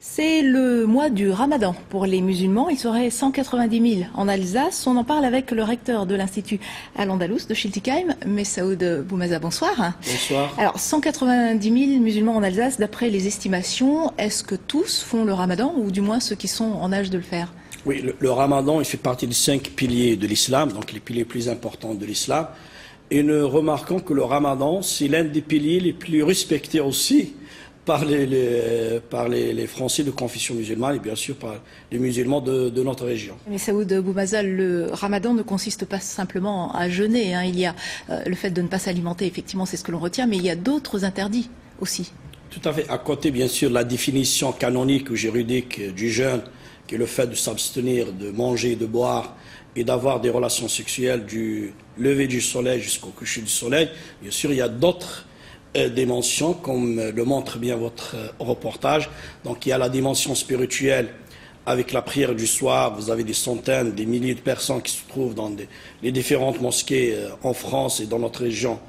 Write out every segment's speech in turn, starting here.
C'est le mois du Ramadan pour les musulmans. Il serait 190 000 en Alsace. On en parle avec le recteur de l'Institut Al-Andalus de Schiltigheim, Messaoud Boumaza. Bonsoir. Bonsoir. Alors, 190 000 musulmans en Alsace, d'après les estimations. Est-ce que tous font le Ramadan, ou du moins ceux qui sont en âge de le faire? Oui, le Ramadan, il fait partie des 5 piliers de l'islam, donc les piliers plus importants de l'islam. Et nous remarquons que le Ramadan, c'est l'un des piliers les plus respectés aussi par les Français de confession musulmane et bien sûr par les musulmans de notre région. Mais Saoud Boumaza, le Ramadan ne consiste pas simplement à jeûner. Il y a le fait de ne pas s'alimenter, effectivement, c'est ce que l'on retient, mais il y a d'autres interdits aussi. Tout à fait. À côté, bien sûr, la définition canonique ou juridique du jeûne, qui est le fait de s'abstenir, de manger, de boire et d'avoir des relations sexuelles du lever du soleil jusqu'au coucher du soleil. Bien sûr, il y a d'autres dimensions, comme le montre bien votre reportage. Donc il y a la dimension spirituelle avec la prière du soir. Vous avez des centaines, des milliers de personnes qui se trouvent dans les différentes mosquées en France et dans notre région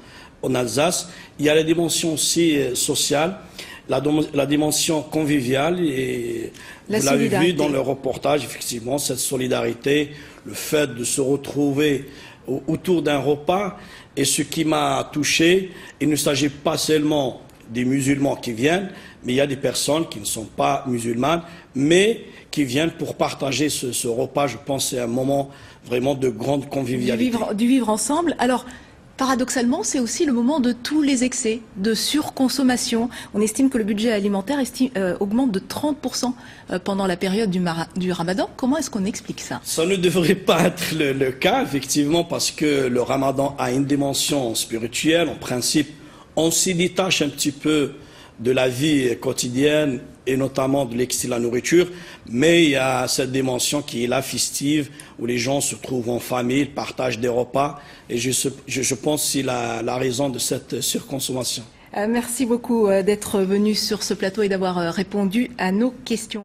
en Alsace. Il y a la dimension aussi sociale, la dimension conviviale, et vous l'avez vu dans le reportage, effectivement, cette solidarité, le fait de se retrouver autour d'un repas. Et ce qui m'a touché, il ne s'agit pas seulement des musulmans qui viennent, mais il y a des personnes qui ne sont pas musulmanes, mais qui viennent pour partager ce repas. Je pense que c'est un moment vraiment de grande convivialité. Du vivre ensemble. Alors, paradoxalement, c'est aussi le moment de tous les excès, de surconsommation. On estime que le budget alimentaire augmente de 30% pendant la période du Ramadan. Comment est-ce qu'on explique ça? Ça ne devrait pas être le cas, effectivement, parce que le Ramadan a une dimension spirituelle. En principe, on s'y détache un petit peu de la vie quotidienne et notamment de l'excès de la nourriture, mais il y a cette dimension qui est la festive, où les gens se trouvent en famille, partagent des repas, et je pense que c'est la raison de cette surconsommation. Merci beaucoup d'être venu sur ce plateau et d'avoir répondu à nos questions.